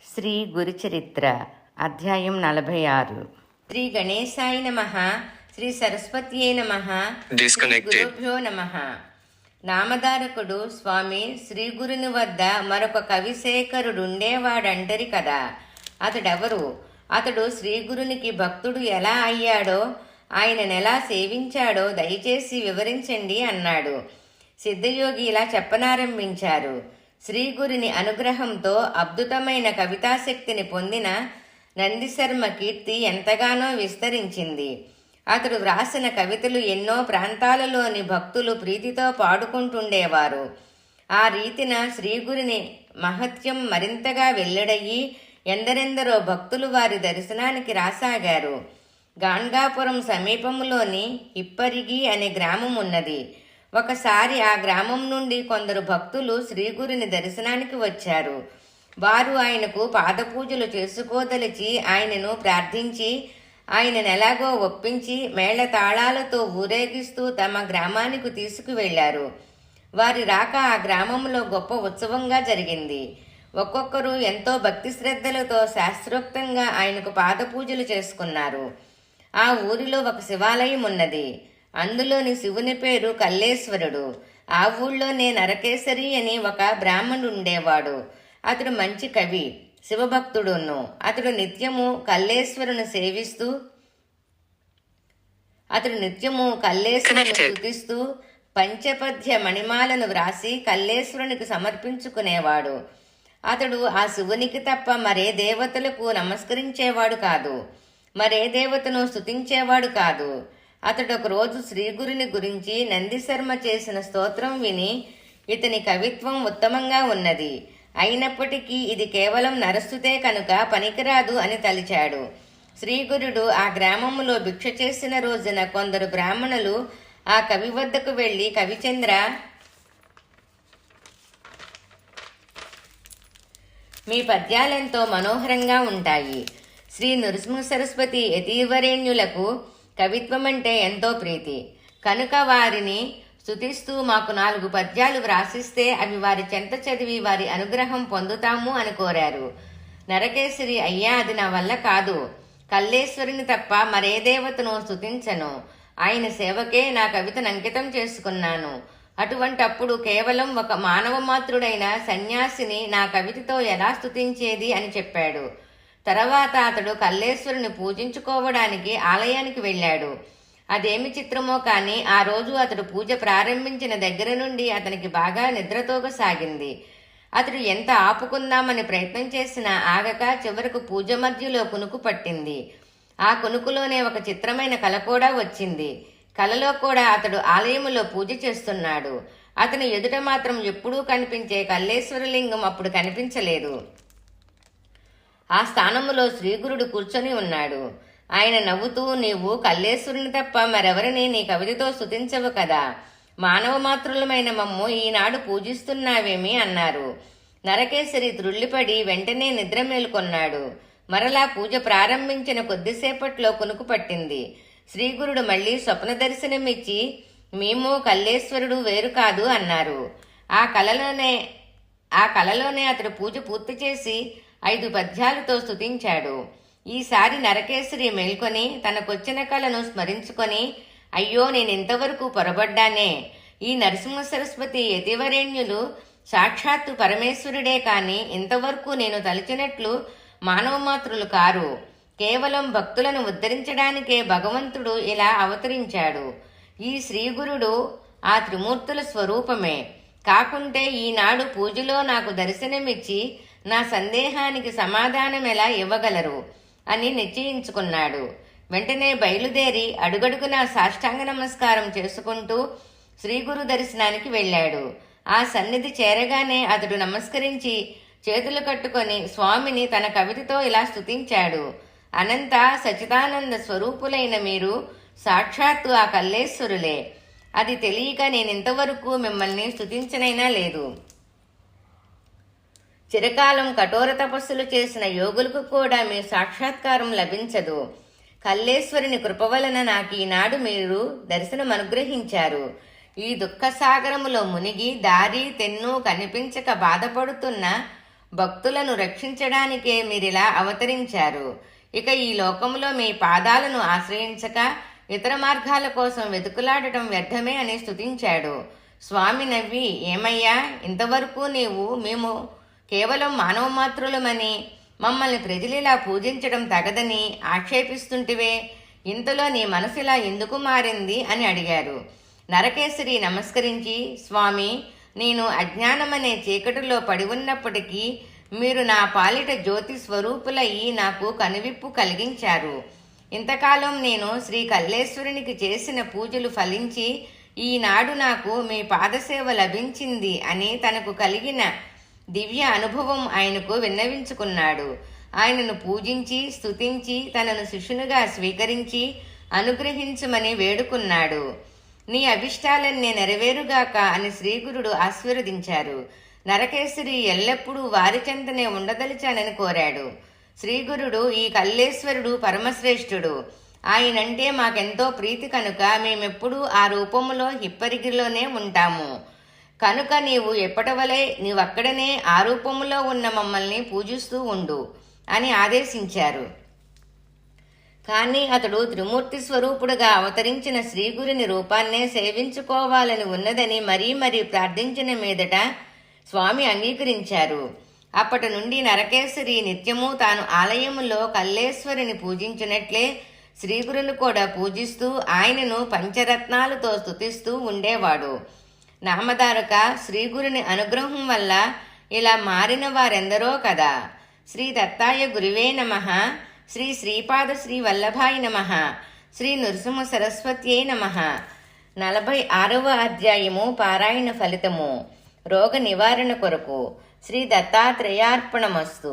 శ్రీ గురుచరిత్ర అధ్యాయం 46. శ్రీ గణేశాయ నమః. శ్రీ సరస్వత్యే నమః. శ్రీ గురుభ్యో నమః. నామధారకుడు స్వామి శ్రీ గురుని వద్ద మరొక కవిశేఖరుడుండేవాడంటరి కదా. అతడెవరు? అతడు శ్రీగురునికి భక్తుడు ఎలా అయ్యాడో, ఆయననెలా సేవించాడో దయచేసి వివరించండి అన్నాడు. సిద్ధయోగి ఇలా చెప్పనారంభించారు. శ్రీగురుని అనుగ్రహంతో అద్భుతమైన కవితాశక్తిని పొందిన నందిశర్మ కీర్తి ఎంతగానో విస్తరించింది. అతడు వ్రాసిన కవితలు ఎన్నో ప్రాంతాలలోని భక్తులు ప్రీతితో పాడుకుంటుండేవారు. ఆ రీతిన శ్రీగురుని మహత్యం మరింతగా వెల్లడయ్యి ఎందరెందరో భక్తులు వారి దర్శనానికి రాసాగారు. గాన్గాపురం సమీపంలోని ఇప్పరిగి అనే గ్రామం ఉన్నది. ఒకసారి ఆ గ్రామం నుండి కొందరు భక్తులు శ్రీగురుని దర్శనానికి వచ్చారు. వారు ఆయనకు పాదపూజలు చేసుకోదలిచి ఆయనను ప్రార్థించి ఆయననెలాగో ఒప్పించి మేళతాళాలతో ఊరేగిస్తూ తమ గ్రామానికి తీసుకువెళ్లారు. వారి రాక ఆ గ్రామంలో గొప్ప ఉత్సవంగా జరిగింది. ఒక్కొక్కరు ఎంతో భక్తి శ్రద్ధలతో శాస్త్రోక్తంగా ఆయనకు పాదపూజలు చేసుకున్నారు. ఆ ఊరిలో ఒక శివాలయం ఉన్నది. అందులోని శివుని పేరు కల్లేశ్వరుడు. ఆ ఊళ్ళోనే నరకేసరి అని ఒక బ్రాహ్మణుండేవాడు. అతడు మంచి కవి, శివభక్తుడును. అతడు నిత్యము కల్లేశ్వరుని స్తుతిస్తూ పంచపద్య మణిమాలను వ్రాసి కల్లేశ్వరునికి సమర్పించుకునేవాడు. అతడు ఆ శివునికి తప్ప మరే దేవతలకు నమస్కరించేవాడు కాదు, మరే దేవతను స్తుతించేవాడు కాదు. అతడు ఒకరోజు శ్రీగురుని గురించి నందిశర్మ చేసిన స్తోత్రం విని ఇతని కవిత్వం ఉత్తమంగా ఉన్నది, అయినప్పటికీ ఇది కేవలం నరస్తుతే కనుక పనికిరాదు అని తలిచాడు. శ్రీగురుడు ఆ గ్రామములో భిక్ష చేసిన రోజున కొందరు బ్రాహ్మణులు ఆ కవి వద్దకు వెళ్లి, కవిచంద్ర, మీ పద్యాలెంతో మనోహరంగా ఉంటాయి. శ్రీ నృసింహ సరస్వతి యతీవరేణ్యులకు కవిత్వమంటే ఎంతో ప్రీతి కనుక వారిని స్తుతిస్తూ మాకు 4 పద్యాలు వ్రాసిస్తే అవి వారి చెంత చదివి వారి అనుగ్రహం పొందుతాము అని కోరారు. నరకేసరి, అయ్యా, అది నా వల్ల కాదు. కల్లేశ్వరుని తప్ప మరే దేవతను స్తుతించను. ఆయన సేవకే నా కవితను అంకితం చేసుకున్నాను. అటువంటప్పుడు కేవలం ఒక మానవ మాత్రుడైన సన్యాసిని నా కవితతో ఎలా స్తుతించేది అని చెప్పాడు. తర్వాత అతడు కల్లేశ్వరుని పూజించుకోవడానికి ఆలయానికి వెళ్ళాడు. అదేమి చిత్రమో కాని ఆ రోజు అతడు పూజ ప్రారంభించిన దగ్గర నుండి అతనికి బాగా నిద్రతోగసాగింది. అతడు ఎంత ఆపుకుందామని ప్రయత్నం చేసినా ఆగక చివరకు పూజ మధ్యలో కునుకు పట్టింది. ఆ కునుకులోనే ఒక చిత్రమైన కల కూడా వచ్చింది. కలలో కూడా అతడు ఆలయములో పూజ చేస్తున్నాడు. అతని ఎదుట మాత్రం ఎప్పుడూ కనిపించే కల్లేశ్వరలింగం అప్పుడు కనిపించలేదు. ఆ స్థానములో శ్రీగురుడు కూర్చొని ఉన్నాడు. ఆయన నవ్వుతూ, నీవు కల్లేశ్వరుని తప్ప మరెవరిని నీ కవితతో స్తుతించవు కదా, మానవ మాతృలమైన మమ్ము ఈనాడు పూజిస్తున్నావేమి అన్నారు. నరకేసరి త్రుళ్ళిపడి వెంటనే నిద్ర మేలుకొన్నాడు. మరలా పూజ ప్రారంభించిన కొద్దిసేపట్లో కునుకు పట్టింది. శ్రీగురుడు మళ్లీ స్వప్న దర్శనమిచ్చి, మేము కల్లేశ్వరుడు వేరు కాదు అన్నారు. ఆ కలలోనే అతడు పూజ పూర్తి చేసి 5 పద్యాలతో స్తుతించాడు. ఈసారి నరకేసరి మేల్కొని తనకొచ్చిన కలను స్మరించుకొని, అయ్యో, నేనింతవరకు పొరబడ్డానే. ఈ నరసింహ సరస్వతి యతివరేణ్యులు సాక్షాత్తు పరమేశ్వరుడే కాని ఇంతవరకు నేను తలిచినట్లు మానవమాతృలు కారు. కేవలం భక్తులను ఉద్ధరించడానికే భగవంతుడు ఇలా అవతరించాడు. ఈ శ్రీగురుడు ఆ త్రిమూర్తుల స్వరూపమే. కాకుంటే ఈనాడు పూజలో నాకు దర్శనమిచ్చి నా సందేహానికి సమాధానం ఎలా ఇవ్వగలరు అని నిశ్చయించుకున్నాడు. వెంటనే బయలుదేరి అడుగడుగునా సాష్టాంగ నమస్కారం చేసుకుంటూ శ్రీగురు దర్శనానికి వెళ్ళాడు. ఆ సన్నిధి చేరగానే అతడు నమస్కరించి చేతులు కట్టుకొని స్వామిని తన కవితతో ఇలా స్తుతించాడు. అనంత సచిదానంద స్వరూపులైన మీరు సాక్షాత్తు ఆ కల్లేశ్వరులే. అది తెలియక నేనింతవరకు మిమ్మల్ని స్తుతించనైనా లేదు. చిరకాలం కఠోర తపస్సులు చేసిన యోగులకు కూడా మీ సాక్షాత్కారం లభించదు. కల్లేశ్వరుని కృప వలన నాకు ఈనాడు మీరు దర్శనం అనుగ్రహించారు. ఈ దుఃఖసాగరములో మునిగి దారి తెన్ను కనిపించక బాధపడుతున్న భక్తులను రక్షించడానికే మీరిలా అవతరించారు. ఇక ఈ లోకంలో మీ పాదాలను ఆశ్రయించక ఇతర మార్గాల కోసం వెతుకులాడటం వ్యర్థమే అని స్తుతించాడు. స్వామి నవ్వి, ఏమయ్యా, ఇంతవరకు మేము కేవలం మానవ మాత్రులమని, మమ్మల్ని ప్రజలిలా పూజించడం తగదని ఆక్షేపిస్తుంటివే, ఇంతలో నీ మనసిలా ఎందుకు మారింది అని అడిగారు. నరకేసరి నమస్కరించి, స్వామి, నేను అజ్ఞానమనే చీకటిలో పడి ఉన్నప్పటికీ మీరు నా పాలిట జ్యోతి స్వరూపులయ్యి నాకు కనువిప్పు కలిగించారు. ఇంతకాలం నేను శ్రీ కల్లేశ్వరునికి చేసిన పూజలు ఫలించి ఈనాడు నాకు మీ పాదసేవ లభించింది అని తనకు కలిగిన దివ్య అనుభవం ఆయనకు విన్నవించుకున్నాడు. ఆయనను పూజించి స్తుతించి తనను శిష్యునిగా స్వీకరించి అనుగ్రహించమని వేడుకున్నాడు. నీ అభిష్టాలన్నీ నెరవేరుగాక అని శ్రీగురుడు ఆశీర్వదించారు. నరకేసరి ఎల్లప్పుడూ వారి చెంతనే ఉండదలిచానని కోరాడు. శ్రీగురుడు, ఈ కల్లేశ్వరుడు పరమశ్రేష్ఠుడు, ఆయనంటే మాకెంతో ప్రీతి కనుక మేమెప్పుడూ ఆ రూపములో హిప్పరిగిలోనే ఉంటాము. కనుక నీవు ఎప్పటివలే నీవక్కడనే ఆ రూపములో ఉన్న మమ్మల్ని పూజిస్తూ ఉండు అని ఆదేశించారు. కానీ అతడు త్రిమూర్తి స్వరూపుడుగా అవతరించిన శ్రీగురుని రూపాన్నే సేవించుకోవాలని ఉన్నదని మరీ ప్రార్థించిన మీదట స్వామి అంగీకరించారు. అప్పటి నుండి నరకేసరి నిత్యము తాను ఆలయములో కల్లేశ్వరిని పూజించినట్లే శ్రీగురుని కూడా పూజిస్తూ ఆయనను పంచరత్నాలతో స్తుతిస్తూ ఉండేవాడు. నామధారక, శ్రీగురుని అనుగ్రహం వల్ల ఇలా మారిన వారెందరో కదా. శ్రీ దత్తాయ గురువే నమః. శ్రీ శ్రీపాద శ్రీ వల్లభాయ నమః. శ్రీ నృసింహ సరస్వత్యై నమః. 46వ అధ్యాయము పారాయణ ఫలితము. రోగ నివారణ కొరకు శ్రీ దత్తాత్రేయార్పణమస్తు.